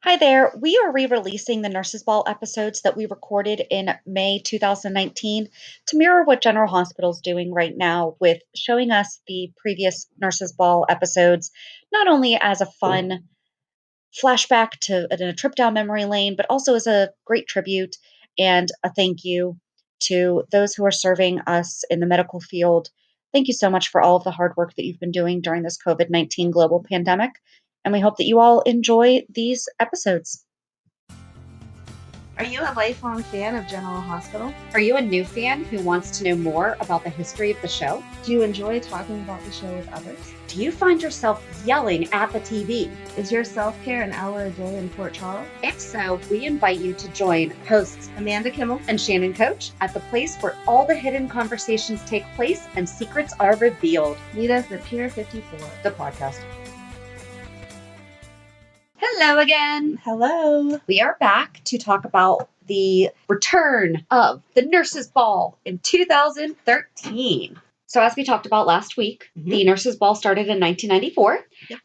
Hi there. We are re releasing the Nurses Ball episodes that we recorded in May 2019 to mirror what General Hospital is doing right now with showing us the previous Nurses Ball episodes, not only as a fun flashback to a trip down memory lane, but also as a great tribute and a thank you to those who are serving us in the medical field. Thank you so much for all of the hard work that you've been doing during this COVID-19 global pandemic. And we hope that you all enjoy these episodes. Are you a lifelong fan of General Hospital? Are you a new fan who wants to know more about the history of the show? Do you enjoy talking about the show with others? Do you find yourself yelling at the TV? Is your self-care an hour a day in Port Charles? If so, we invite you to join hosts Amanda Kimmel and Shannon Coach at the place where all the hidden conversations take place and secrets are revealed. Meet us at Pier 54, the podcast. Hello again. Hello. We are back to talk about the return of the Nurses Ball in 2013. So as we talked about last week, the Nurses Ball started in 1994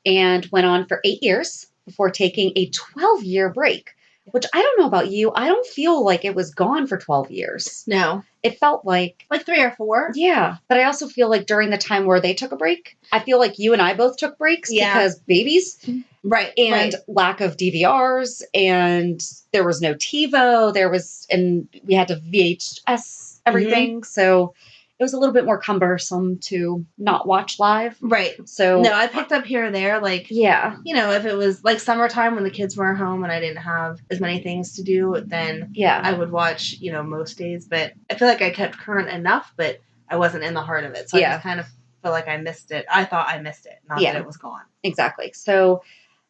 and went on for 8 years before taking a 12-year break, which I don't know about you. I don't feel like it was gone for 12 years. No. It felt like 3 or 4. Yeah. But I also feel like during the time where they took a break, I feel like you and I both took breaks because babies. Right. And lack of DVRs, and there was no TiVo, and we had to VHS everything. So it was a little bit more cumbersome to not watch live. Right. So no, I picked up here or there, if it was like summertime when the kids were home and I didn't have as many things to do, then I would watch, most days. But I feel like I kept current enough, but I wasn't in the heart of it. So I just kind of feel like I missed it. I thought I missed it, not that it was gone. Exactly. So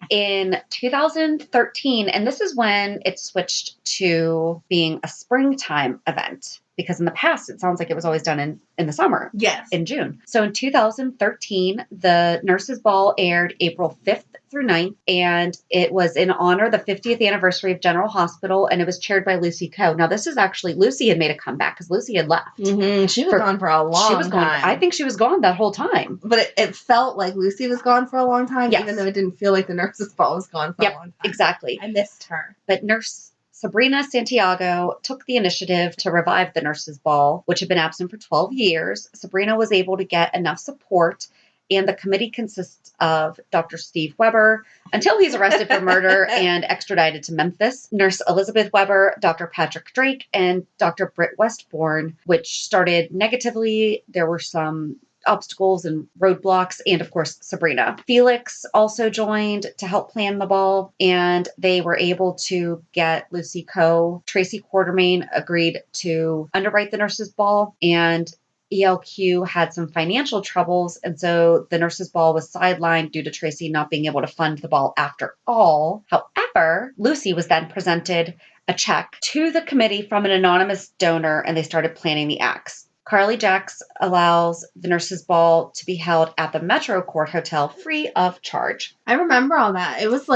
in 2013, and this is when it switched to being a springtime event, because in the past, it sounds like it was always done in the summer. Yes. In June. So in 2013, the Nurses Ball aired April 5th through 9th, and it was in honor of the 50th anniversary of General Hospital, and it was chaired by Lucy Coe. Now, this is actually, Lucy had made a comeback because Lucy had left. She was gone for a long time. I think she was gone that whole time. But it felt like Lucy was gone for a long time, even though it didn't feel like the Nurses Ball was gone for a long time. Exactly. I missed her. But Nurse Sabrina Santiago took the initiative to revive the Nurses Ball, which had been absent for 12 years. Sabrina was able to get enough support, and the committee consists of Dr. Steve Weber, until he's arrested for murder and extradited to Memphis, Nurse Elizabeth Weber, Dr. Patrick Drake, and Dr. Britt Westbourne, which started negatively. There were some obstacles and roadblocks, and of course Sabrina. Felix also joined to help plan the ball, and they were able to get Lucy Coe. Tracy Quartermain agreed to underwrite the Nurses Ball, and ELQ had some financial troubles, and so the Nurses Ball was sidelined due to Tracy not being able to fund the ball after all. However, Lucy was then presented a check to the committee from an anonymous donor, and they started planning the acts. Carly Jacks allows the Nurses Ball to be held at the Metro Court Hotel free of charge. I remember all that. It was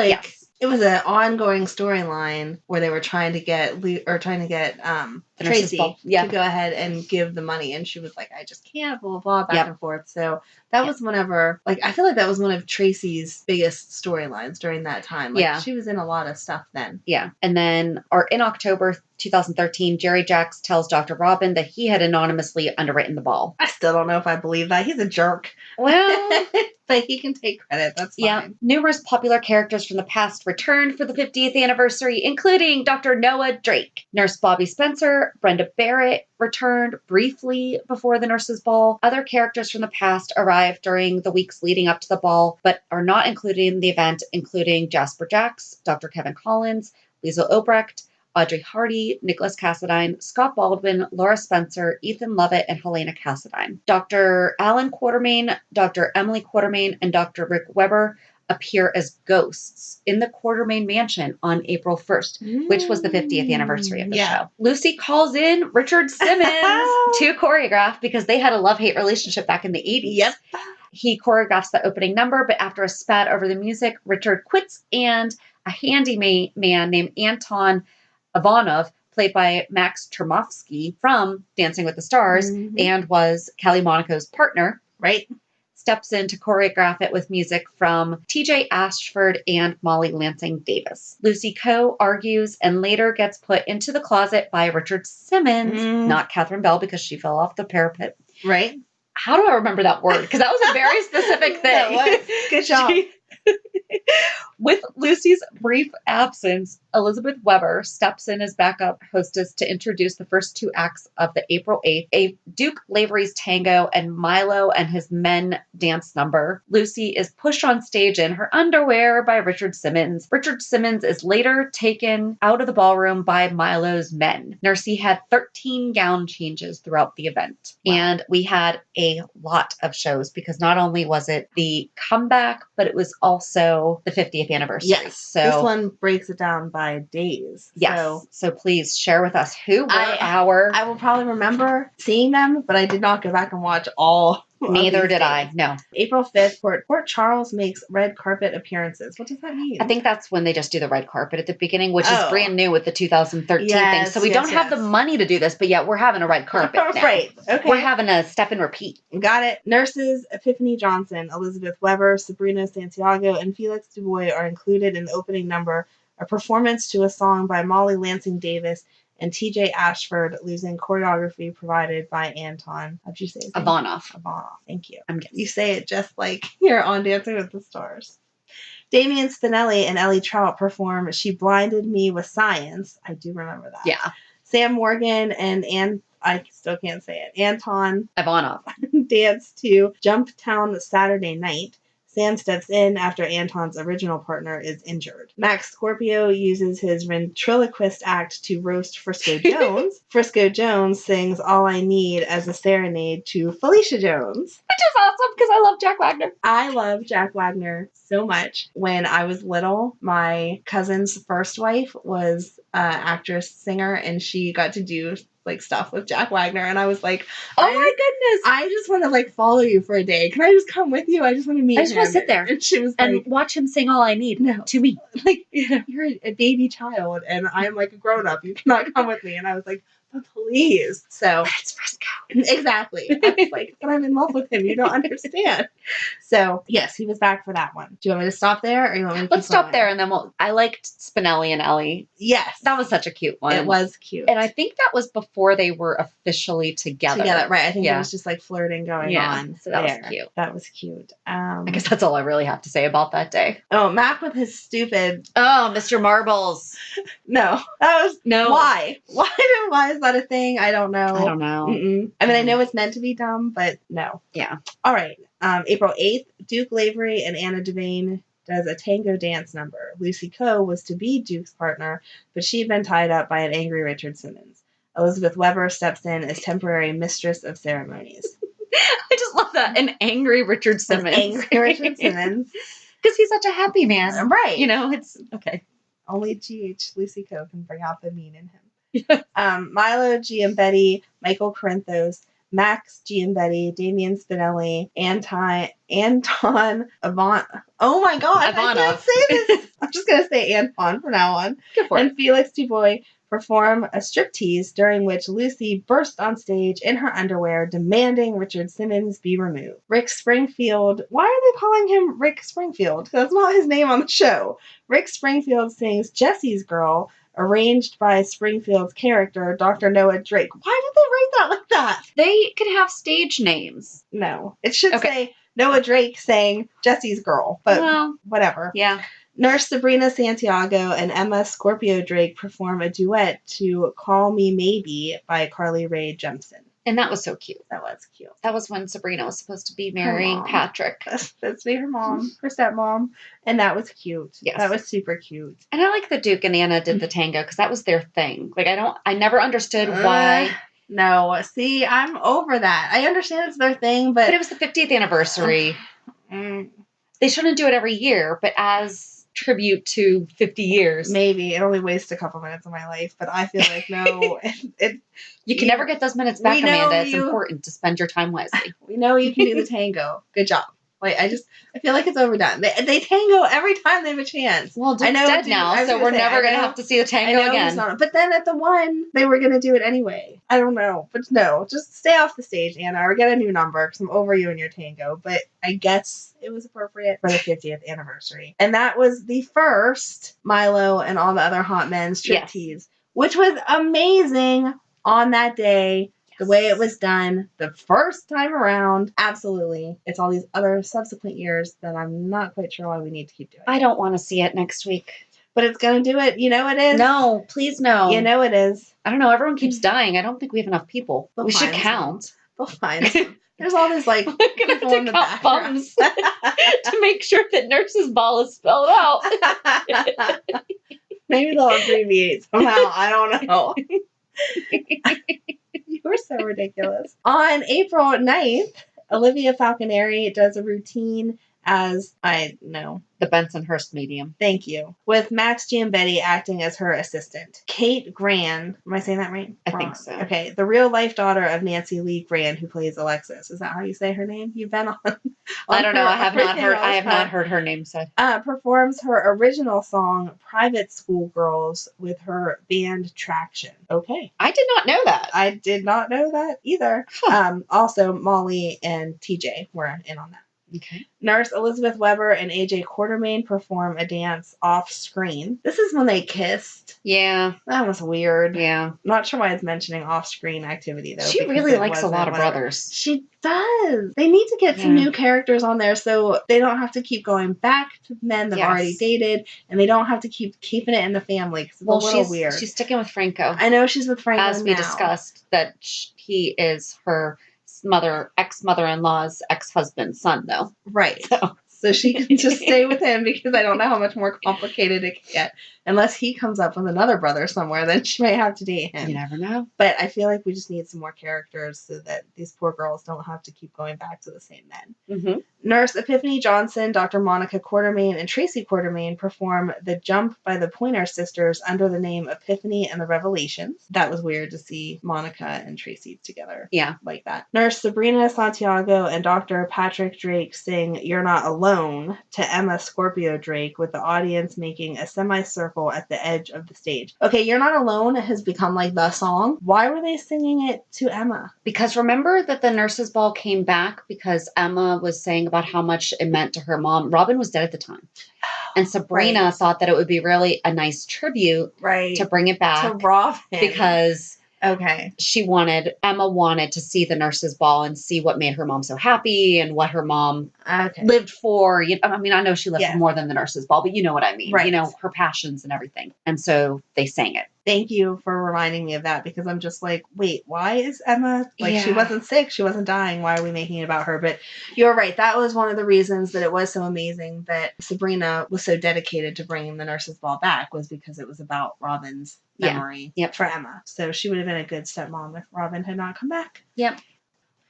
it was an ongoing storyline where they were trying to get Tracy to go ahead and give the money, and she was like, "I just can't," blah blah blah, back and forth. So that was whenever, I feel like that was one of Tracy's biggest storylines during that time. She was in a lot of stuff then. Yeah, and then, in October 2013, Jerry Jacks tells Dr. Robin that he had anonymously underwritten the ball. I still don't know if I believe that. He's a jerk. Well, but he can take credit. That's fine. Yeah. Numerous popular characters from the past returned for the 50th anniversary, including Dr. Noah Drake. Nurse Bobby Spencer, Brenda Barrett returned briefly before the Nurses Ball. Other characters from the past arrived during the weeks leading up to the ball, but are not included in the event, including Jasper Jacks, Dr. Kevin Collins, Liesl Obrecht, Audrey Hardy, Nicholas Cassadine, Scott Baldwin, Laura Spencer, Ethan Lovett, and Helena Cassadine. Dr. Alan Quartermain, Dr. Emily Quartermain, and Dr. Rick Weber appear as ghosts in the Quartermain mansion on April 1st, which was the 50th anniversary of the show. Lucy calls in Richard Simmons to choreograph because they had a love-hate relationship back in the 80s. Yep. He choreographs the opening number, but after a spat over the music, Richard quits, and a handyman named Anton Ivanov, played by Max Termovsky from Dancing with the Stars, and was Kelly Monaco's partner, steps in to choreograph it with music from TJ Ashford and Molly Lansing Davis. Lucy Coe argues and later gets put into the closet by Richard Simmons, not Catherine Bell because she fell off the parapet. Right. How do I remember that word? Because that was a very specific thing. Good job. With Lucy's brief absence, Elizabeth Weber steps in as backup hostess to introduce the first two acts of the April 8th, a Duke Lavery's tango and Milo and his men dance number. Lucy is pushed on stage in her underwear by Richard Simmons. Richard Simmons is later taken out of the ballroom by Milo's men. Nursey had 13 gown changes throughout the event. Wow. And we had a lot of shows because not only was it the comeback, but it was also the 50th anniversary. Yes. So this one breaks it down by days. Yes. So please share with us who were I will probably remember seeing them, but I did not go back and watch all. Neither did I. No. April 5th, Port Charles makes red carpet appearances. What does that mean? I think that's when they just do the red carpet at the beginning, which is brand new with the 2013 thing. So we don't have the money to do this, but yet we're having a red carpet now. Right. Okay. We're having a step and repeat. Got it. Nurses Epiphany Johnson, Elizabeth Weber, Sabrina Santiago, and Felix Dubois are included in the opening number, a performance to a song by Molly Lansing Davis and TJ Ashford, using choreography provided by Anton. How'd you say it? Ivanoff. Thank you. I'm guessing. You say it just like you're on Dancing with the Stars. Damian Spinelli and Ellie Trout perform She Blinded Me with Science. I do remember that. Yeah. Sam Morgan and I still can't say it. Anton Ivanoff dance to Jumptown Saturday Night. Sam steps in after Anton's original partner is injured. Max Scorpio uses his ventriloquist act to roast Frisco Jones. Frisco Jones sings All I Need as a serenade to Felicia Jones. Which is awesome because I love Jack Wagner. I love Jack Wagner so much. When I was little, my cousin's first wife was an actress, singer, and she got to do like stuff with Jack Wagner, and I was like, oh my goodness, I just want to like follow you for a day. Can I just come with you? I just want to meet him. I just want to sit there and she was and like, watch him sing All I Need. No, to me, like you're a baby child and I'm like a grown up. You cannot come with me. And I was like, but please. So that's Frisco. Exactly. I was like, but I'm in love with him. You don't understand. So yes, he was back for that one. Do you want me to stop there, or you want me to Let's stop there, and then I liked Spinelli and Ellie. Yes, that was such a cute one. It was cute, and I think that was before they were officially together. Right? I think it was just like flirting going on. So that was cute. That was cute. I guess that's all I really have to say about that day. Oh, Mac with his stupid. Oh, Mr. Marbles. No, that was no. Why is that a thing? I don't know. I don't know. Mm-mm. I mean, I know it's meant to be dumb, but no. Yeah. All right. April 8th, Duke Lavery and Anna Devane does a tango dance number. Lucy Coe was to be Duke's partner, but she had been tied up by an angry Richard Simmons. Elizabeth Weber steps in as temporary mistress of ceremonies. I just love that. An angry Richard Simmons. Angry Richard Simmons. Because he's such a happy man. Right. You know, it's okay. Only G.H. Lucy Coe can bring out the mean in him. Milo Giambetti, Michael Corinthos, Max Giambetti, Damian Spinelli, Anton Avant. Oh my God, Ivanoff. I can't say this. I'm just going to say Anton from now on. Go for it. Felix Dubois perform a striptease during which Lucy burst on stage in her underwear, demanding Richard Simmons be removed. Rick Springfield, why are they calling him Rick Springfield? That's not his name on the show. Rick Springfield sings Jessie's Girl, arranged by Springfield's character, Dr. Noah Drake. Why did they write that like that? They could have stage names. No. It should say Noah Drake sang Jessie's Girl, but whatever. Yeah. Nurse Sabrina Santiago and Emma Scorpio Drake perform a duet to Call Me Maybe by Carly Rae Jepsen. And that was so cute. That was cute. That was when Sabrina was supposed to be marrying Patrick. That's me, her mom, her stepmom. And that was cute. Yes. That was super cute. And I like the Duke and Anna did the tango because that was their thing. Like, I never understood why. No, see, I'm over that. I understand it's their thing, but it was the 50th anniversary. They shouldn't do it every year, but as tribute to 50 years. Maybe. It only wastes a couple minutes of my life, but I feel like, no. You can never get those minutes back, Amanda. It's important to spend your time wisely. We know you can do the tango. Good job. Like, I feel like it's overdone. They tango every time they have a chance. Well, Duke's dead now, so we're never going to have to see the tango again. But then at the one, they were going to do it anyway. I don't know. But no, just stay off the stage, Anna, or get a new number, because I'm over you and your tango. But I guess it was appropriate for the 50th anniversary. And that was the first Milo and all the other hot men striptease, which was amazing on that day. The way it was done the first time around, absolutely. It's all these other subsequent years that I'm not quite sure why we need to keep doing. I don't want to see it next week. But it's going to do it. You know it is. No, please no. You know it is. I don't know. Everyone keeps dying. I don't think we have enough people. We should count. They'll find some. There's all this, like, people in the background to make sure that Nurse's Ball is spelled out. Maybe they'll abbreviate somehow. I don't know. You were so ridiculous. On April 9th, Olivia Falconeri does a routine as, I know, the Bensonhurst medium. Thank you. With Max Giambetti acting as her assistant. Kate Gran, am I saying that right? I think so. Okay, the real life daughter of Nancy Lee Gran, who plays Alexis. Is that how you say her name? You've been on I don't know. I have not heard her name said. Performs her original song "Private School Girls" with her band Traction. Okay, I did not know that. I did not know that either. Huh. Also, Molly and TJ were in on that. Okay. Nurse Elizabeth Weber and AJ Quartermain perform a dance off screen. This is when they kissed. Yeah. That was weird. Yeah. Not sure why it's mentioning off screen activity, though. She really likes a lot of brothers. She does. They need to get some new characters on there so they don't have to keep going back to men they've already dated, and they don't have to keep keeping it in the family because it's a little weird. She's sticking with Franco. I know she's with Franco as we discussed that he is her ex-mother-in-law's ex-husband's son, though. Right. So she can just stay with him because I don't know how much more complicated it can get. Unless he comes up with another brother somewhere, then she may have to date him. You never know. But I feel like we just need some more characters so that these poor girls don't have to keep going back to the same men. Mm-hmm. Nurse Epiphany Johnson, Dr. Monica Quartermain, and Tracy Quartermain perform The Jump by the Pointer Sisters under the name Epiphany and the Revelations. That was weird to see Monica and Tracy together. Yeah. Like that. Nurse Sabrina Santiago and Dr. Patrick Drake sing You're Not Alone to Emma Scorpio Drake, with the audience making a semicircle at the edge of the stage. Okay, You're Not Alone has become like the song. Why were they singing it to Emma? Because remember that the Nurses' Ball came back because Emma was saying about how much it meant to her mom. Robin was dead at the time. And Sabrina thought that it would be really a nice tribute to bring it back to Robin. Because Okay. Emma wanted to see the Nurses' Ball and see what made her mom so happy and what her mom lived for. I mean, I know she lived for more than the Nurses' Ball, but you know what I mean. Right. You know, her passions and everything. And so they sang it. Thank you for reminding me of that, because I'm just like, wait, why is Emma, she wasn't sick, she wasn't dying, why are we making it about her? But you're right, that was one of the reasons that it was so amazing that Sabrina was so dedicated to bringing the Nurses' Ball back, was because it was about Robin's memory for Emma. So she would have been a good stepmom if Robin had not come back. Yep.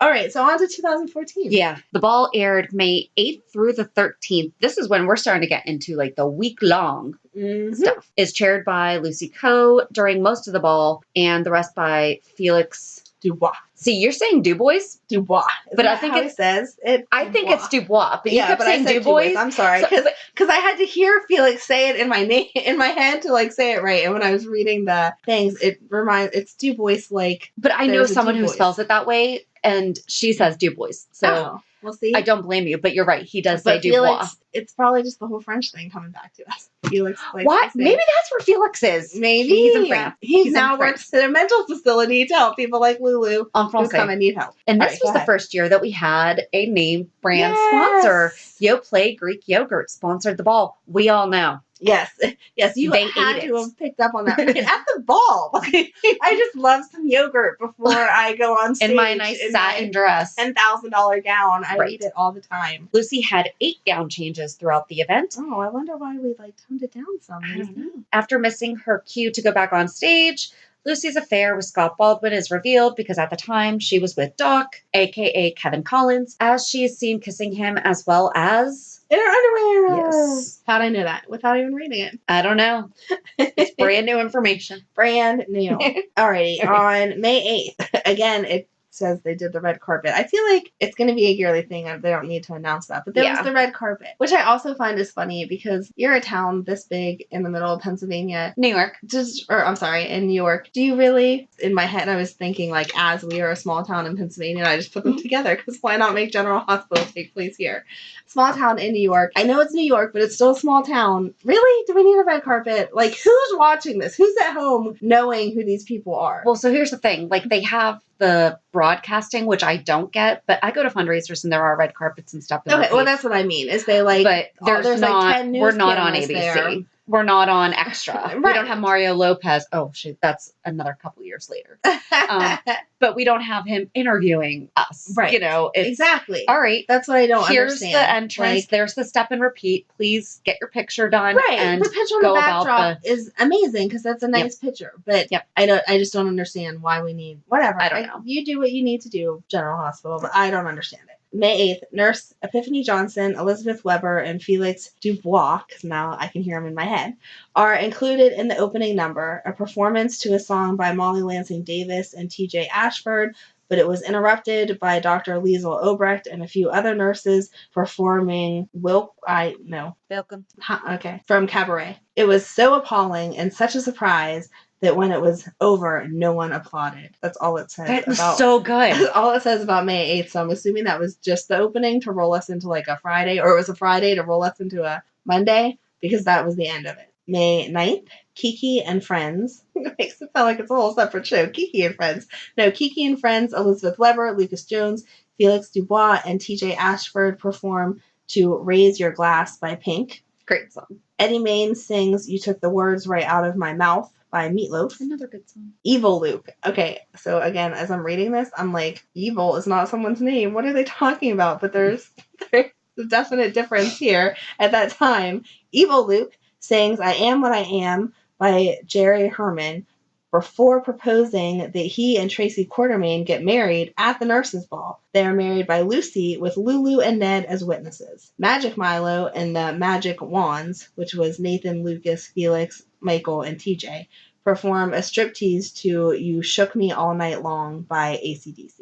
All right, so on to 2014. Yeah. The ball aired May 8th through the 13th. This is when we're starting to get into like the week-long stuff. It's chaired by Lucy Coe during most of the ball, and the rest by Felix Dubois. See, you're saying Dubois? Dubois. But I think it says it. I think it's Dubois, but you kept saying Dubois. I'm sorry, because I had to hear Felix say it in my head to like say it right. And when I was reading the things, it's Dubois like. But I know someone who spells it that way, and she says Dubois. So we'll see. I don't blame you, but you're right. He does say Dubois. Felix, it's probably just the whole French thing coming back to us. Felix, what? Maybe that's where Felix is. Maybe he's in France. He now works at a mental facility to help people like Lulu who come and need help. And this was the first year that we had a name brand sponsor. Yoplait Greek Yogurt sponsored the ball. We all know. Yes, you had to have picked up on that at the ball. I just love some yogurt before I go on stage. In my nice satin dress. $10,000 gown. I eat it all the time. Lucy had 8 gown changes throughout the event. Oh, I wonder why we toned it down some. I don't know. After missing her cue to go back on stage, Lucy's affair with Scott Baldwin is revealed because at the time she was with Doc, aka Kevin Collins, as she is seen kissing him as well as in her underwear. Yes. How'd I know that without even reading it? I don't know. It's brand new information. Brand new. Alrighty. On May 8th, again, it says they did the red carpet. I feel like it's going to be a yearly thing. They don't need to announce that. But there was the red carpet, which I also find is funny because you're a town this big in the middle of Pennsylvania. New York. In New York. Do you really? In my head, I was thinking, like, as we are a small town in Pennsylvania, and I just put them together because why not make General Hospital take place here? Small town in New York. I know it's New York, but it's still a small town. Really? Do we need a red carpet? Like, who's watching this? Who's at home knowing who these people are? Well, so here's the thing. Like, they have the broadcasting, which I don't get, but I go to fundraisers and there are red carpets and stuff. Okay, well, that's what I mean. Is they like, but there's not, like 10 news we're not on cameras ABC. there. We're not on Extra. Right. We don't have Mario Lopez. Oh, shoot, that's another couple years later. But we don't have him interviewing us. Right. You know, exactly. All right. That's what I don't Here's understand. Here's the entrance. Like, there's the step and repeat. Please get your picture done. Right. And the picture on the backdrop is amazing because that's a nice picture. But I just don't understand why we need whatever. I don't know. You do what you need to do, General Hospital, but I don't understand it. May 8th, Nurse Epiphany Johnson, Elizabeth Weber, and Felix Dubois, because now I can hear them in my head, are included in the opening number, a performance to a song by Molly Lansing Davis and T.J. Ashford, but it was interrupted by Dr. Liesel Obrecht and a few other nurses performing from Cabaret. It was so appalling and such a surprise that when it was over, no one applauded. That's all it says. That was so good. That's all it says about May 8th. So I'm assuming that was just the opening to roll us into like a Friday, or it was a Friday to roll us into a Monday, because that was the end of it. May 9th, Kiki and Friends. It makes it sound like it's a whole separate show. Kiki and Friends. No, Kiki and Friends, Elizabeth Weber, Lucas Jones, Felix Dubois, and TJ Ashford perform to Raise Your Glass by Pink. Great song. Eddie Main sings You Took the Words Right Out of My Mouth by Meatloaf. Another good song. Evil Luke. Okay, so again, as I'm reading this, I'm like, evil is not someone's name. What are they talking about? But there's a definite difference here. At that time, Evil Luke sings I Am What I Am by Jerry Herman before proposing that he and Tracy Quartermain get married at the nurses' ball. They are married by Lucy with Lulu and Ned as witnesses. Magic Milo and the Magic Wands, which was Nathan, Lucas, Felix, Michael, and TJ, perform a striptease to You Shook Me All Night Long by AC/DC.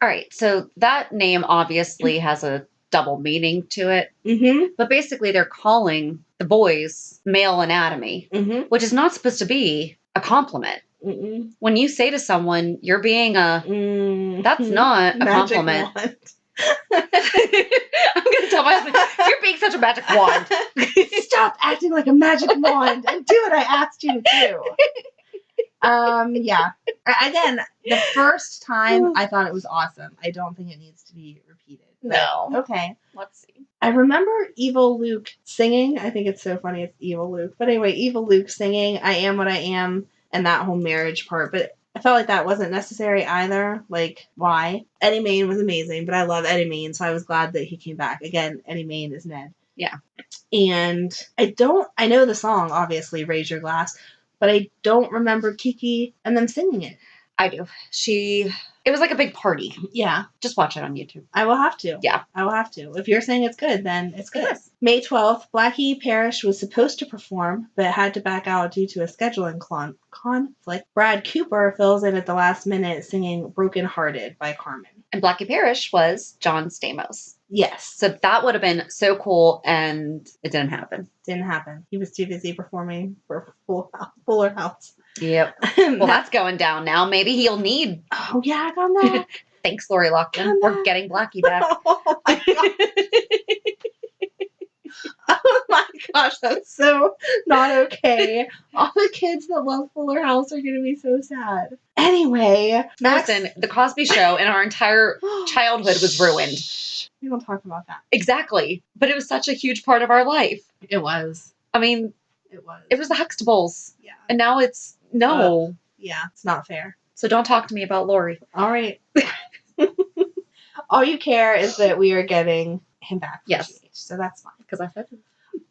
All right, so that name obviously has a double meaning to it. Mm-hmm. But basically they're calling the boys male anatomy, which is not supposed to be a compliment. Mm-mm. When you say to someone, you're being that's not a magic compliment. Wand. I'm going to tell my husband, you're being such a magic wand. Stop acting like a magic wand and do what I asked you to do. Yeah. Again, the first time I thought it was awesome. I don't think it needs to be repeated. No. Okay. Let's see. I remember Evil Luke singing. I think it's so funny it's Evil Luke. But anyway, Evil Luke singing I Am What I Am and that whole marriage part. But I felt like that wasn't necessary either. Like, why? Eddie Main was amazing, but I love Eddie Main, so I was glad that he came back. Again, Eddie Main is Ned. Yeah. And I know the song, obviously, Raise Your Glass, but I don't remember Kiki and them singing it. I do. It was like a big party. Yeah. Just watch it on YouTube. I will have to. Yeah. I will have to. If you're saying it's good, then it's good. Yes. May 12th, Blackie Parrish was supposed to perform, but had to back out due to a scheduling conflict. Brad Cooper fills in at the last minute singing Broken Hearted by Carmen. And Blackie Parrish was John Stamos. Yes. So that would have been so cool, and it didn't happen. Didn't happen. He was too busy performing for Fuller House. Yep. Well, that's going down now. Maybe he'll need... Oh, yeah, on that. Thanks, Lori Loughlin. We're getting Blackie back. Oh, my God. Oh, my gosh. That's so not okay. All the kids that love Fuller House are going to be so sad. Anyway. Listen, The Cosby Show and our entire childhood was ruined. We don't talk about that. Exactly. But it was such a huge part of our life. It was. I mean... It was the Huxtables. Yeah. And now it's... No. Yeah, it's not fair. So don't talk to me about Lori. All right. All you care is that we are getting him back. Yes. So that's fine. Because I said it.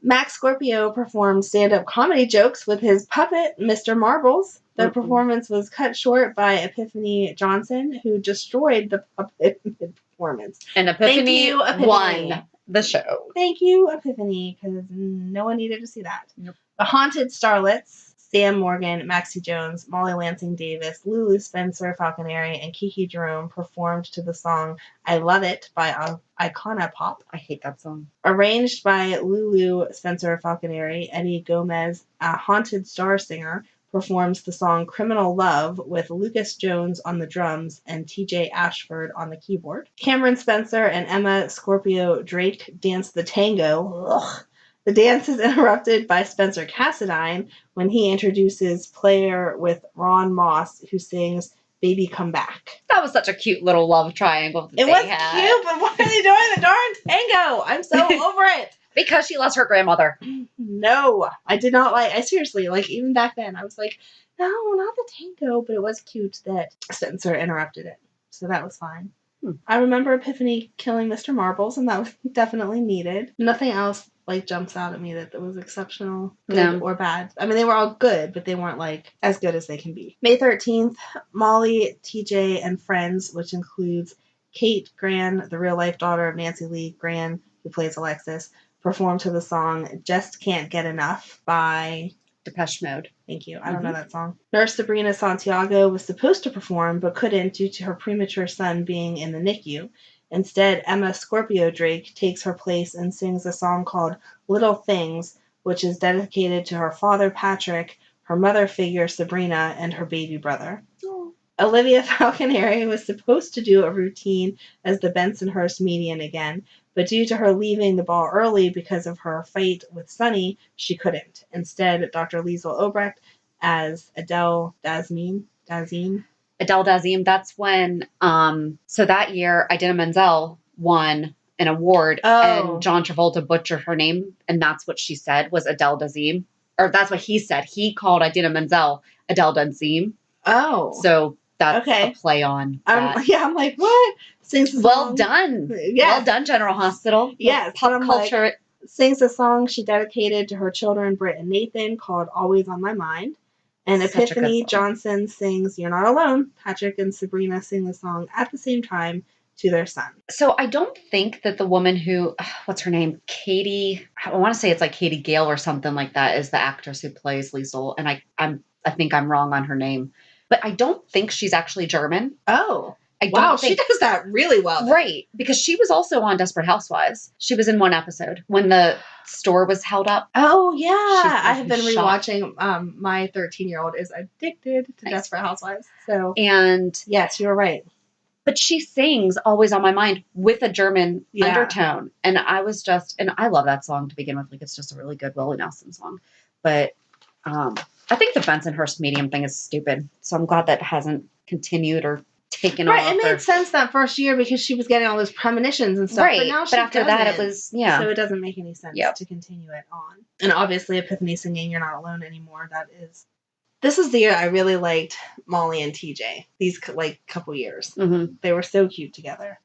Max Scorpio performed stand-up comedy jokes with his puppet, Mr. Marbles. The performance was cut short by Epiphany Johnson, who destroyed the puppet mid-performance. And Epiphany won the show. Thank you, Epiphany, because no one needed to see that. Nope. The Haunted Starlets Sam Morgan, Maxie Jones, Molly Lansing Davis, Lulu Spencer Falconeri, and Kiki Jerome performed to the song I Love It by Icona Pop. I hate that song. Arranged by Lulu Spencer Falconeri, Eddie Gomez, a Haunted Star singer, performs the song Criminal Love with Lucas Jones on the drums and TJ Ashford on the keyboard. Cameron Spencer and Emma Scorpio Drake dance the tango. Ugh. The dance is interrupted by Spencer Cassadine when he introduces Player with Ron Moss, who sings Baby Come Back. That was such a cute little love triangle It was cute, but why are they doing the darn tango? I'm so over it. Because she lost her grandmother. No, I did not like. I seriously, like, even back then, I was like, no, not the tango. But it was cute that Spencer interrupted it, so that was fine. I remember Epiphany killing Mr. Marbles, and that was definitely needed. Nothing else like jumps out at me that was exceptional, good or bad. I mean, they were all good, but they weren't like as good as they can be. May 13th, Molly, TJ, and friends, which includes Kate Gran, the real life daughter of Nancy Lee Gran, who plays Alexis, performed to the song Just Can't Get Enough by Depeche Mode. Thank you. I don't know that song. Nurse Sabrina Santiago was supposed to perform but couldn't due to her premature son being in the NICU. Instead, Emma Scorpio Drake takes her place and sings a song called Little Things, which is dedicated to her father Patrick, her mother figure Sabrina, and her baby brother. Oh. Olivia Falconeri was supposed to do a routine as the Bensonhurst median again, but due to her leaving the ball early because of her fight with Sonny, she couldn't. Instead, Dr. Liesl Obrecht as Adele Dazeem. Adele Dazeem, that's when, so that year, Idina Menzel won an award, and John Travolta butchered her name, and that's what she said was Adele Dazeem. Or that's what he said. He called Idina Menzel Adele Dazeem. Oh. So that's a play on that. I'm like, what? Sings a song. Well done. Yes. Well done, General Hospital. Yes. Pop culture. Like, sings a song she dedicated to her children, Britt and Nathan, called Always on My Mind. And Epiphany Johnson sings You're Not Alone. Patrick and Sabrina sing the song at the same time to their son. So I don't think that the woman who, what's her name? Katie, I want to say it's like Katie Gale or something like that, is the actress who plays Liesl. And I think I'm wrong on her name. But I don't think she's actually German. Oh. Wow, she does that really well. Then. Right, because she was also on Desperate Housewives. She was in one episode when the store was held up. Oh, yeah. I have been rewatching. My 13-year-old is addicted to Desperate Housewives. So, and yes, you're right. But she sings Always on My Mind with a German undertone. And I was and I love that song to begin with. Like, it's just a really good Willie Nelson song. But I think the Bensonhurst medium thing is stupid. So I'm glad that hasn't continued or taken off. Right, it made sense that first year because she was getting all those premonitions and stuff. Right, but now but after that it was, So it doesn't make any sense to continue it on. And obviously Epiphany singing You're Not Alone Anymore, this is the year I really liked Molly and TJ. These, like, couple years. Mm-hmm. They were so cute together.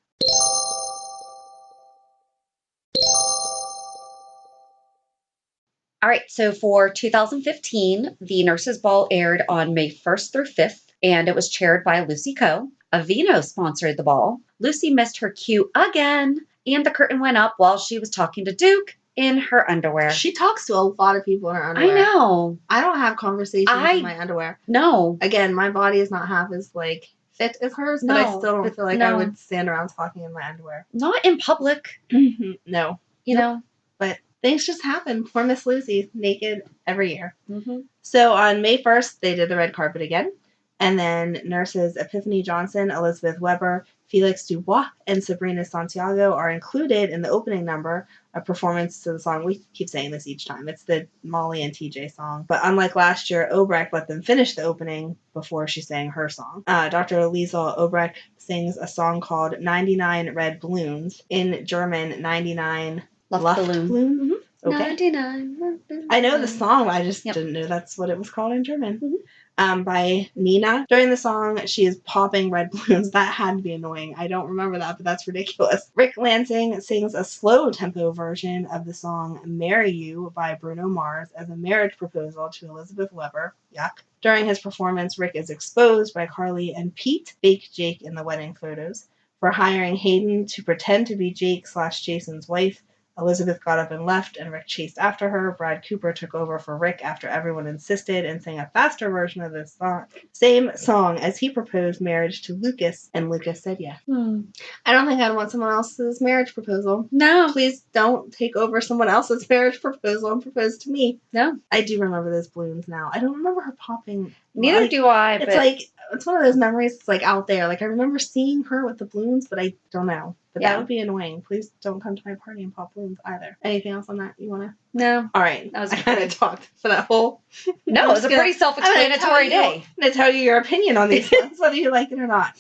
All right, so for 2015, the Nurses Ball aired on May 1st through 5th, and it was chaired by Lucy Coe. Aveeno sponsored the ball. Lucy missed her cue again, and the curtain went up while she was talking to Duke in her underwear. She talks to a lot of people in her underwear. I know. I don't have conversations in my underwear. No. Again, my body is not half as, like, fit as hers, but I still don't feel like I would stand around talking in my underwear. Not in public. Mm-hmm. No. You know? But things just happen. Poor Miss Lucy, naked every year. Mm-hmm. So on May 1st, they did the red carpet again. And then nurses Epiphany Johnson, Elizabeth Weber, Felix Dubois, and Sabrina Santiago are included in the opening number, a performance to the song. We keep saying this each time. It's the Molly and TJ song. But unlike last year, Obrecht let them finish the opening before she sang her song. Dr. Liesl Obrecht sings a song called 99 Red Balloons, in German 99 Luftballon. Mm-hmm. Okay. 99 I know the song, I just didn't know that's what it was called in German. Mm-hmm. By Nina. During the song, she is popping red balloons. That had to be annoying. I don't remember that, but that's ridiculous. Rick Lansing sings a slow tempo version of the song Marry You by Bruno Mars as a marriage proposal to Elizabeth Weber. Yuck. During his performance, Rick is exposed by Carly and Pete, fake Jake in the wedding photos, for hiring Hayden to pretend to be Jake/Jason's wife Elizabeth got up and left, and Rick chased after her. Brad Cooper took over for Rick after everyone insisted and sang a faster version of this song. Same song as he proposed marriage to Lucas, and Lucas said yeah. I don't think I'd want someone else's marriage proposal. No. Please don't take over someone else's marriage proposal and propose to me. No. I do remember those balloons now. I don't remember her popping. Neither do I. It's like, it's one of those memories that's like out there. Like I remember seeing her with the balloons, but I don't know. But that would be annoying. Please don't come to my party and pop balloons either. Anything else on that you want to? No. All right. That was I kind of talked for that whole... No, it was a pretty self-explanatory day. I'm going to tell you your opinion on these ones, whether you like it or not.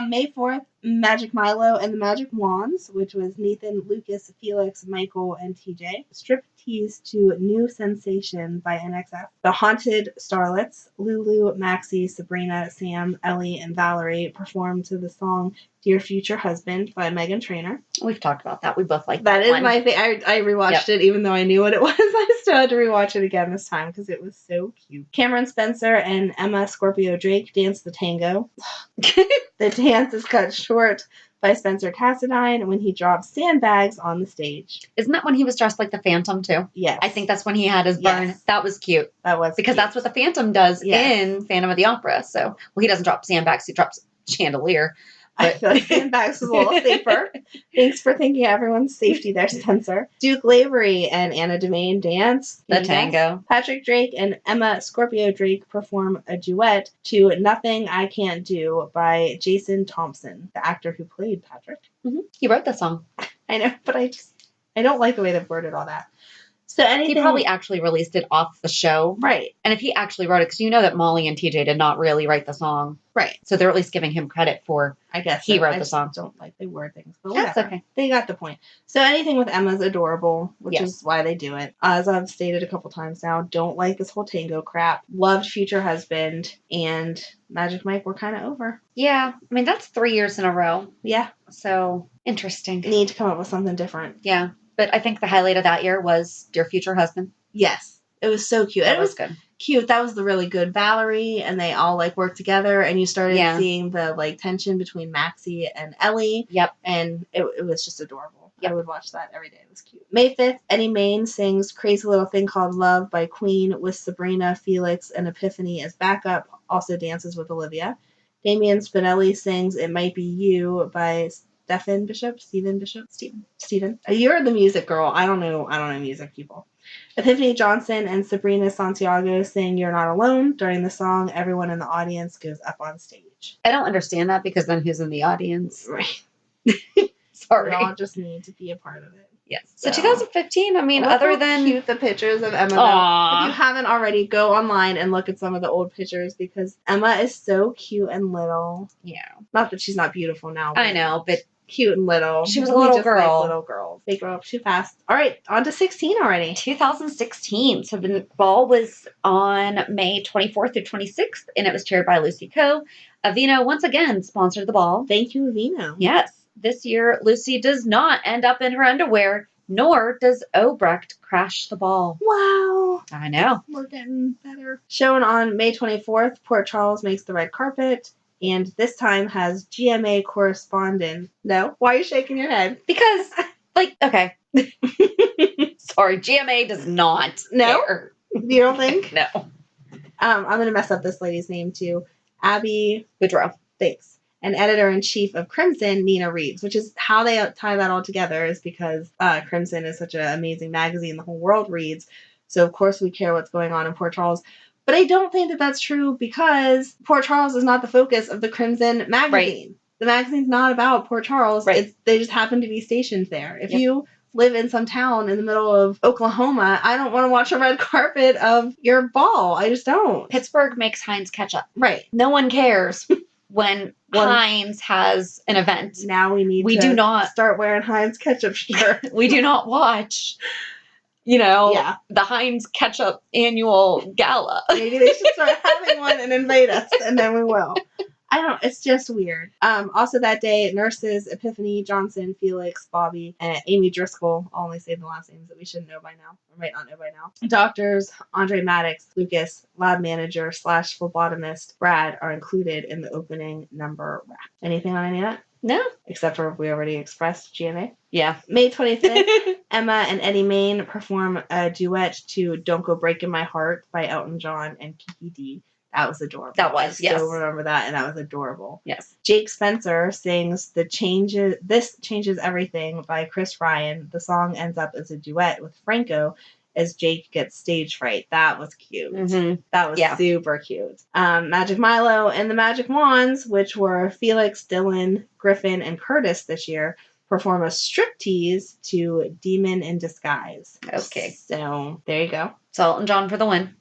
May 4th, Magic Milo and the Magic Wands, which was Nathan, Lucas, Felix, Michael, and TJ. Striptease to New Sensation by NXF. The Haunted Starlets, Lulu, Maxie, Sabrina, Sam, Ellie, and Valerie performed to the song Dear Future Husband by Meghan Trainor. We've talked about that. We both like that. That is one. my thing. I rewatched it even though I knew what it was. I still had to rewatch it again this time because it was so cute. Cameron Spencer and Emma Scorpio Drake danced the tango. The dance is cut short by Spencer Cassadine when he drops sandbags on the stage. Isn't that when he was dressed like the Phantom too? Yes. I think that's when he had his burn. Yes. That was cute. That was because cute. that's what the Phantom does in Phantom of the Opera. So, well, he doesn't drop sandbags. He drops chandelier. But I feel like sandbags was a little safer. Thanks for thinking of everyone's safety there, Spencer. Duke Lavery and Anna Demain dance the tango. Patrick Drake and Emma Scorpio Drake perform a duet to Nothing I Can't Do by Jason Thompson, the actor who played Patrick. Mm-hmm. He wrote the song. I know, but I don't like the way they've worded all that. So anything... He probably actually released it off the show. Right. And if he actually wrote it, because you know that Molly and TJ did not really write the song. Right. So they're at least giving him credit for, I guess he wrote the song. I don't like the word things, but That's whatever. okay. They got the point. So anything with Emma's adorable, which is why they do it. As I've stated a couple times now, don't like this whole tango crap. Loved Future Husband and Magic Mike were kind of over. Yeah. I mean, that's 3 years in a row. Yeah. So, interesting. Need to come up with something different. Yeah. But I think the highlight of that year was Dear Future Husband. Yes. It was so cute. It was good. Cute. That was the really good Valerie, and they all like worked together, and you started seeing the like tension between Maxie and Ellie. Yep. And it was just adorable. Yep. I would watch that every day. It was cute. May 5th, Eddie Main sings Crazy Little Thing Called Love by Queen with Sabrina, Felix, and Epiphany as backup, also dances with Olivia. Damian Spinelli sings It Might Be You by Stephen Bishop. You're the music girl. I don't know music people. Epiphany Johnson and Sabrina Santiago sing You're Not Alone. During the song, everyone in the audience goes up on stage. I don't understand that because then who's in the audience? Right. Sorry. We all just need to be a part of it. Yes. So 2015, I mean, look other how than cute the pictures of Emma. If you haven't already, go online and look at some of the old pictures because Emma is so cute and little. Yeah. Not that she's not beautiful now. I know, but cute and little. She was a little girl. Like little girls. They grow up too fast. All right, on to 16 already. 2016. So the ball was on May 24th through 26th, and it was chaired by Lucy Coe. Aveeno once again sponsored the ball. Thank you, Aveeno. Yes. This year, Lucy does not end up in her underwear, nor does Obrecht crash the ball. Wow. I know. We're getting better. Shown on May 24th, Port Charles makes the red carpet. And this time has GMA correspondent. No? Why are you shaking your head? Because, okay. Sorry, GMA does not. No? Care. You don't think? No. I'm going to mess up this lady's name, too. Abby Boudreaux. Thanks. And editor-in-chief of Crimson, Nina Reeves, which is how they tie that all together is because Crimson is such an amazing magazine the whole world reads. So, of course, we care what's going on in Port Charles. But I don't think that that's true because Port Charles is not the focus of the Crimson magazine. Right. The magazine's not about Port Charles. Right. They just happen to be stationed there. If you live in some town in the middle of Oklahoma, I don't want to watch a red carpet of your ball. I just don't. Pittsburgh makes Heinz ketchup. Right. No one cares when Heinz has an event. Now we do not start wearing Heinz ketchup shirts. We do not watch... the Heinz Ketchup annual gala. Maybe they should start having one and invite us, and then we will. It's just weird. Also that day, nurses Epiphany Johnson, Felix, Bobby, and Amy Driscoll, I'll only say the last names that we should know by now, or might not know by now. Doctors Andre Maddox, Lucas, lab manager / phlebotomist Brad are included in the opening number rap. Anything on any of that? No. Except for we already expressed GMA. Yeah. May 25th, Emma and Eddie Main perform a duet to Don't Go Breaking My Heart by Elton John and Kiki D. That was adorable. That was, I still remember that, and that was adorable. Yes. Jake Spencer sings This Changes Everything by Chris Ryan. The song ends up as a duet with Franco as Jake gets stage fright. That was cute. Mm-hmm. That was super cute. Magic Milo and the Magic Wands, which were Felix, Dylan, Griffin, and Curtis this year, perform a striptease to Demon in Disguise. Okay. So, there you go. So Elton John for the win.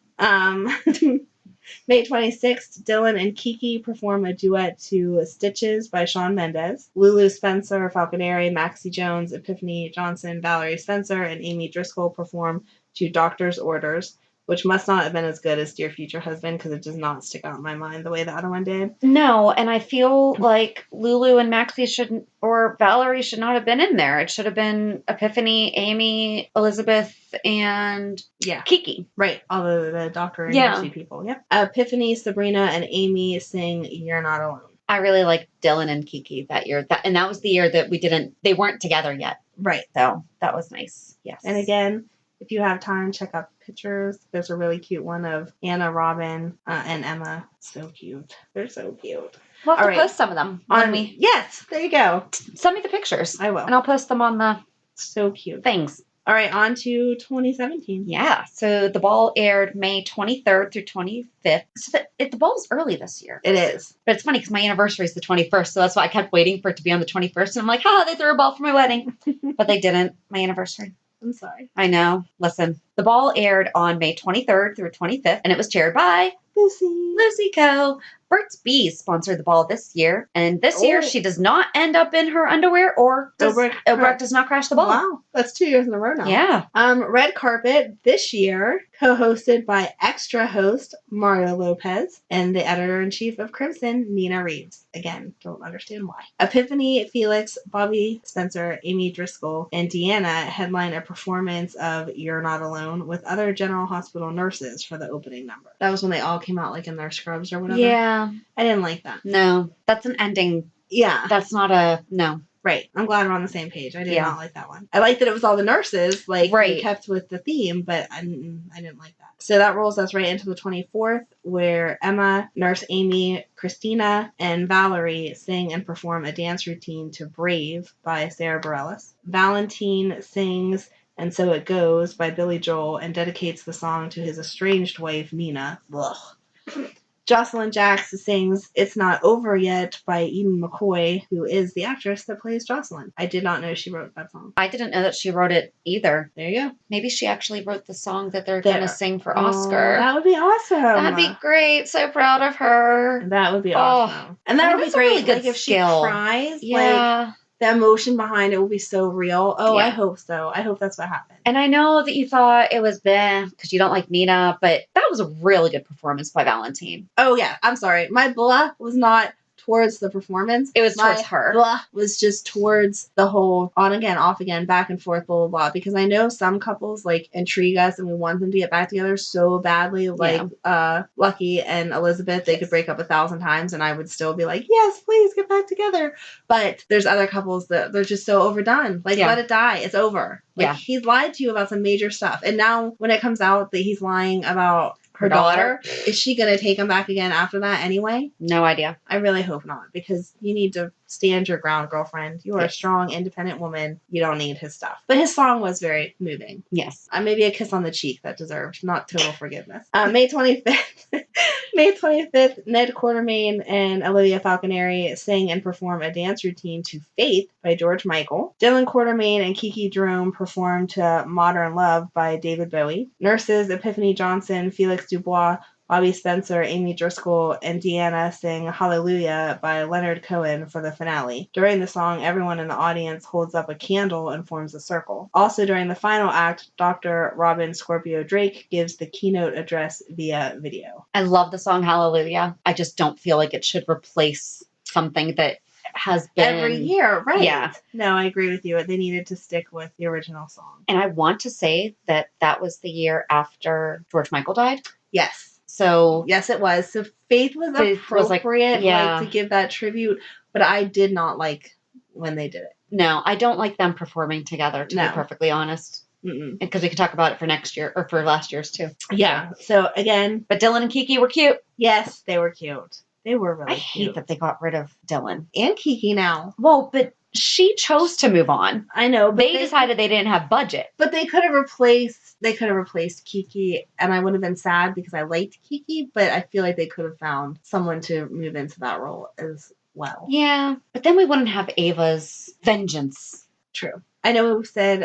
May 26th, Dylan and Kiki perform a duet to Stitches by Shawn Mendes. Lulu Spencer, Falconeri, Maxie Jones, Epiphany Johnson, Valerie Spencer, and Amy Driscoll perform to Doctor's Orders, which must not have been as good as Dear Future Husband because it does not stick out in my mind the way the other one did. No, and I feel like Lulu and Maxie shouldn't, or Valerie should not have been in there. It should have been Epiphany, Amy, Elizabeth, and Kiki. Right, all the doctor and nurse people. Yep. Epiphany, Sabrina, and Amy sing You're Not Alone. I really liked Dylan and Kiki that year. And that was the year that they weren't together yet. Right. So that was nice. Yes. And again, if you have time, check out the pictures. There's a really cute one of Anna, Robin, and Emma. So cute. They're so cute. We'll have to post some of them. Yes, there you go. Send me the pictures. I will. And I'll post them on the so cute things. All right, on to 2017. Yeah. So the ball aired May 23rd through 25th. So the ball's early this year. It is. But it's funny because my anniversary is the 21st. So that's why I kept waiting for it to be on the 21st. And I'm like, they threw a ball for my wedding. But they didn't. My anniversary. I'm sorry. I know. Listen, the ball aired on May 23rd through 25th, and it was chaired by Lucy Co. Burt's Bees sponsored the ball this year, and this year she does not end up in her underwear, or Obrecht does not crash the ball. Wow, that's 2 years in a row now. Yeah. Red Carpet this year, co-hosted by extra host Mario Lopez and the editor-in-chief of Crimson, Nina Reeves. Again, don't understand why. Epiphany, Felix, Bobby Spencer, Amy Driscoll, and Deanna headline a performance of You're Not Alone with other General Hospital nurses for the opening number. That was when they all came out like in their scrubs or whatever. Yeah. I didn't like that. No, that's an ending. Yeah. That's not a, no. Right. I'm glad we're on the same page. I did not like that one. I liked that it was all the nurses, we kept with the theme, but I didn't like that. So that rolls us right into the 24th, where Emma, Nurse Amy, Christina, and Valerie sing and perform a dance routine to Brave by Sarah Bareilles. Valentine sings And So It Goes by Billy Joel and dedicates the song to his estranged wife, Nina. Ugh. Jocelyn Jacks sings It's Not Over Yet by Eden McCoy, who is the actress that plays Jocelyn. I did not know she wrote that song. I didn't know that she wrote it either. There you go. Maybe she actually wrote the song that they're going to sing for Oscar. That would be awesome. That'd be great. So proud of her. That would be awesome. And that would be great. Really good if skill. She cries, the emotion behind it will be so real. Oh, yeah. I hope so. I hope that's what happened. And I know that you thought it was because you don't like Nina, but that was a really good performance by Valentine. Oh, yeah. I'm sorry. My blah was not towards the performance. It was towards her. Blah was just towards the whole on again, off again, back and forth, blah, blah, blah. Because I know some couples intrigue us and we want them to get back together so badly. Lucky and Elizabeth, they could break up 1,000 times and I would still be like, yes, please get back together. But there's other couples that they're just so overdone. Let it die. It's over. He's lied to you about some major stuff. And now when it comes out that he's lying about her daughter, is she going to take him back again after that anyway? No idea. I really hope not, because you need to stand your ground, girlfriend. You are a strong, independent woman. You don't need his stuff. But his song was very moving. Yes. Maybe a kiss on the cheek that deserved, not total forgiveness. May 25th. May 25th, Ned Quartermain and Olivia Falconeri sing and perform a dance routine to Faith by George Michael. Dylan Quartermain and Kiki Jerome perform to Modern Love by David Bowie. Nurses Epiphany Johnson, Felix Dubois, Bobby Spencer, Amy Driscoll, and Deanna sing Hallelujah by Leonard Cohen for the finale. During the song, everyone in the audience holds up a candle and forms a circle. Also during the final act, Dr. Robin Scorpio Drake gives the keynote address via video. I love the song Hallelujah. I just don't feel like it should replace something that has been every year, right? Yeah. No, I agree with you. They needed to stick with the original song. And I want to say that was the year after George Michael died. Yes. So yes, it was. So Faith was appropriate, to give that tribute. But I did not like when they did it. No, I don't like them performing together, to be perfectly honest. Because we could talk about it for next year, or for last year's too. Yeah. So again. But Dylan and Kiki were cute. Yes, they were cute. They were really cute. I hate that they got rid of Dylan. And Kiki now. Well, but she chose to move on. I know, but they decided they didn't have budget. But they could have replaced Kiki, and I would have been sad because I liked Kiki, but I feel like they could have found someone to move into that role as well. Yeah, but then we wouldn't have Ava's vengeance. True. I know we said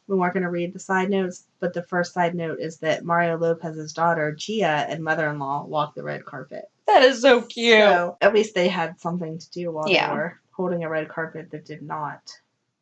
we weren't going to read the side notes, but the first side note is that Mario Lopez's daughter, Gia, and mother-in-law walked the red carpet. That is so cute. So at least they had something to do while they were holding a red carpet that did not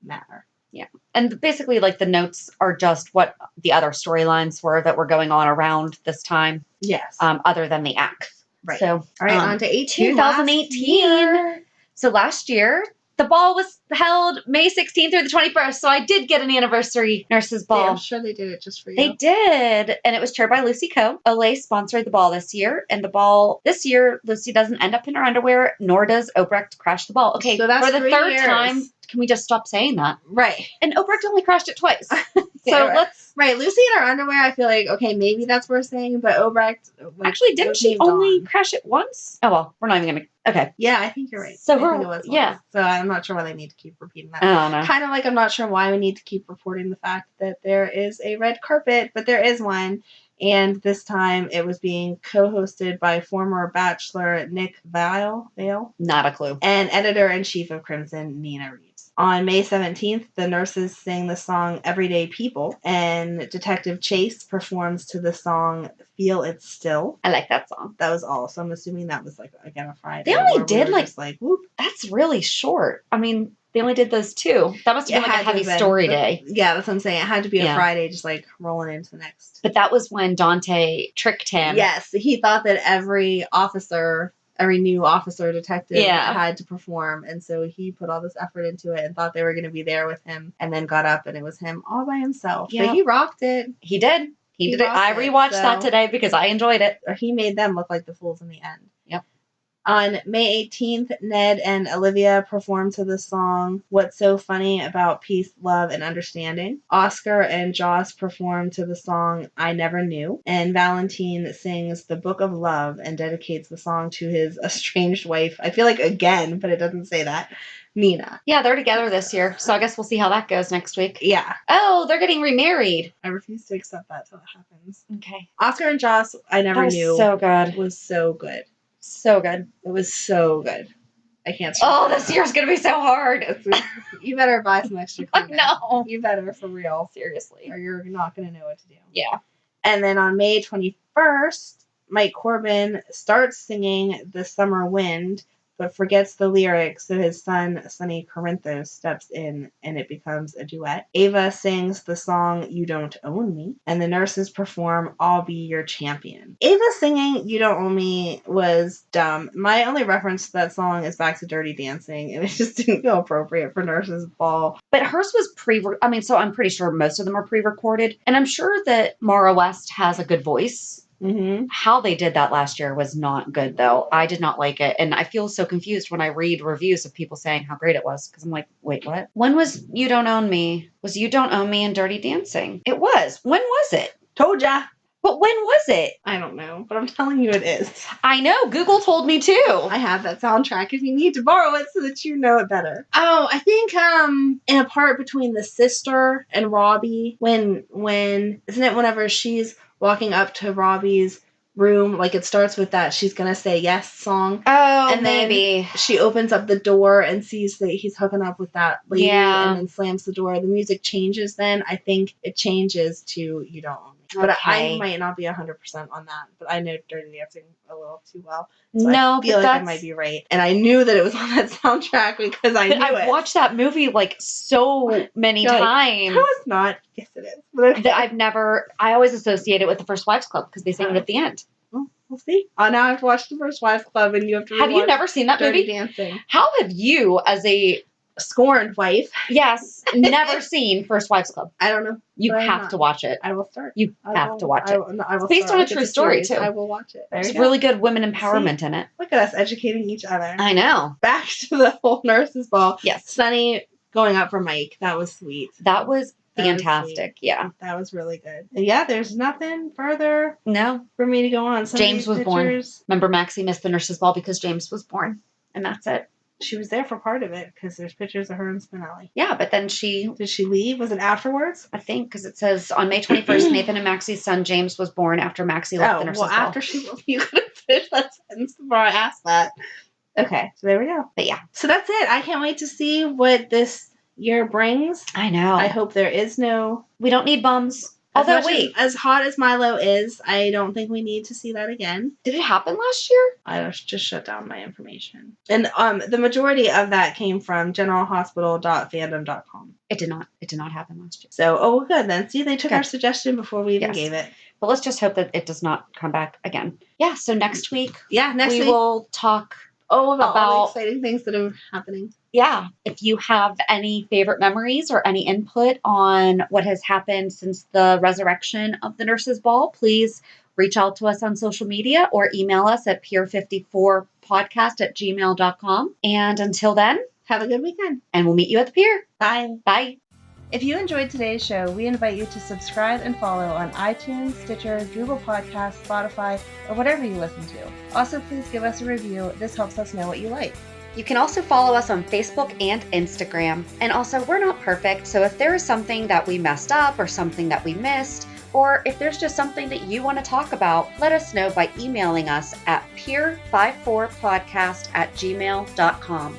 matter. Yeah. And basically, like, the notes are just what the other storylines were that were going on around this time. Yes. Other than the acts. Right. So, all right, on to 2018. So last year, the ball was held May 16th through the 21st. So I did get an anniversary nurses ball. I'm sure they did it just for you. They did. And it was chaired by Lucy Coe. Olay sponsored the ball this year. And the ball this year, Lucy doesn't end up in her underwear, nor does Obrecht crash the ball. Okay, so that's for the third years. time, can we just stop saying that? Right. And Obrecht only crashed it twice. So let's... Right, Lucy in her underwear, I feel like, okay, maybe that's worth saying, but Obrecht... Like, actually, didn't she only crash it once? Oh, well, we're not even going to... Okay. Yeah, I think you're right. So I think it was once. So I'm not sure why they need to keep repeating that. I don't know. Kind of like I'm not sure why we need to keep reporting the fact that there is a red carpet, but there is one. And this time it was being co-hosted by former Bachelor Nick Vale. Not a clue. And editor-in-chief of Crimson, Nina Reeves. On May 17th, the nurses sing the song Everyday People, and Detective Chase performs to the song Feel It Still. I like that song. That was all. So I'm assuming that was, like, again, a Friday. They only did, like, whoop. That's really short. I mean, they only did those two. That must have been like a heavy story day. Yeah, that's what I'm saying. It had to be a Friday, just like rolling into the next. But that was when Dante tricked him. Yes, he thought that every new officer detective had to perform, and so he put all this effort into it and thought they were going to be there with him, and then got up and it was him all by himself. Yep. But he rocked it. He did. He did it. I rewatched that today because I enjoyed it. Or he made them look like the fools in the end. Yep. On May 18th, Ned and Olivia performed to the song What's So Funny About Peace, Love, and Understanding. Oscar and Joss performed to the song I Never Knew. And Valentine sings The Book of Love and dedicates the song to his estranged wife. I feel like again, but it doesn't say that. Nina. Yeah, they're together this year. So I guess we'll see how that goes next week. Yeah. Oh, they're getting remarried. I refuse to accept that till it happens. Okay. Oscar and Joss, I Never Knew. So good. Was so good. So good. It was so good. I can't. Oh, this year's gonna be so hard. You better buy some extra cleaning. No. You better, for real. Seriously. Or you're not gonna know what to do. Yeah. And then on May 21st, Mike Corbin starts singing The Summer Wind, but forgets the lyrics, so his son, Sonny Corinthos, steps in, and it becomes a duet. Ava sings the song You Don't Own Me, and the nurses perform I'll Be Your Champion. Ava singing You Don't Own Me was dumb. My only reference to that song is back to Dirty Dancing, and it just didn't feel appropriate for Nurses Ball. But hers was so I'm pretty sure most of them are pre-recorded, and I'm sure that Mara West has a good voice. Mm-hmm. How they did that last year was not good, though. I did not like it. And I feel so confused when I read reviews of people saying how great it was. Because I'm like, wait, what? When was You Don't Own Me? Was You Don't Own Me in Dirty Dancing? It was. When was it? Told ya. But when was it? I don't know. But I'm telling you it is. I know. Google told me too. I have that soundtrack if you need to borrow it so that you know it better. Oh, I think in a part between the sister and Robbie, when isn't it whenever she's walking up to Robbie's room, like it starts with that She's Gonna Say Yes song. Oh, and maybe. Then she opens up the door and sees that he's hooking up with that lady and then slams the door. The music changes then. I think it changes to You Don't Own Me. But I might not be 100% on that. But I know Dirty Dancing a little too well. So I feel like I might be right. And I knew that it was on that soundtrack because I knew it. I've watched that movie like so many times. No, it's not. Yes, it is. But okay. I always associate it with the First Wives Club because they sing it at the end. Well, we'll see. Now I have to watch the First Wives Club and you have to Have you never seen that Dirty movie? Dancing. How have you, as a scorned wife. Yes, never seen First Wives Club. I don't know. You have to watch it. I will start. You have to watch it. I will it's based on a true story, too. I will watch it. There's really good women empowerment in it. Look at us educating each other. I know. Back to the whole nurses ball. Yes. Sunny going up for Mike. That was sweet. That was fantastic. Yeah. That was really good. And yeah, there's nothing further for me to go on. James was born. Remember, Maxie missed the nurses ball because James was born. And that's it. She was there for part of it because there's pictures of her and Spinelli. Yeah, but then Did she leave? Was it afterwards? I think, because it says on May 21st, Nathan and Maxie's son James was born after Maxie left the nurses ball. After you could have finished that sentence before I asked that. Okay, so there we go. But yeah. So that's it. I can't wait to see what this year brings. I know. I hope there is no... We don't need bums. Although, as hot as Milo is, I don't think we need to see that again. Did it happen last year? I just shut down my information. And the majority of that came from generalhospital.fandom.com. It did not happen last year. So, good then. See, they took our suggestion before we even gave it. But let's just hope that it does not come back again. Yeah, so next week. We will talk about all the exciting things that are happening. Yeah. If you have any favorite memories or any input on what has happened since the resurrection of the nurses ball, please reach out to us on social media or email us at pier54podcast@gmail.com. And until then, have a good weekend. And we'll meet you at the pier. Bye. Bye. If you enjoyed today's show, we invite you to subscribe and follow on iTunes, Stitcher, Google Podcasts, Spotify, or whatever you listen to. Also, please give us a review. This helps us know what you like. You can also follow us on Facebook and Instagram. And also, we're not perfect, so if there is something that we messed up or something that we missed, or if there's just something that you want to talk about, let us know by emailing us at pier54podcast@gmail.com.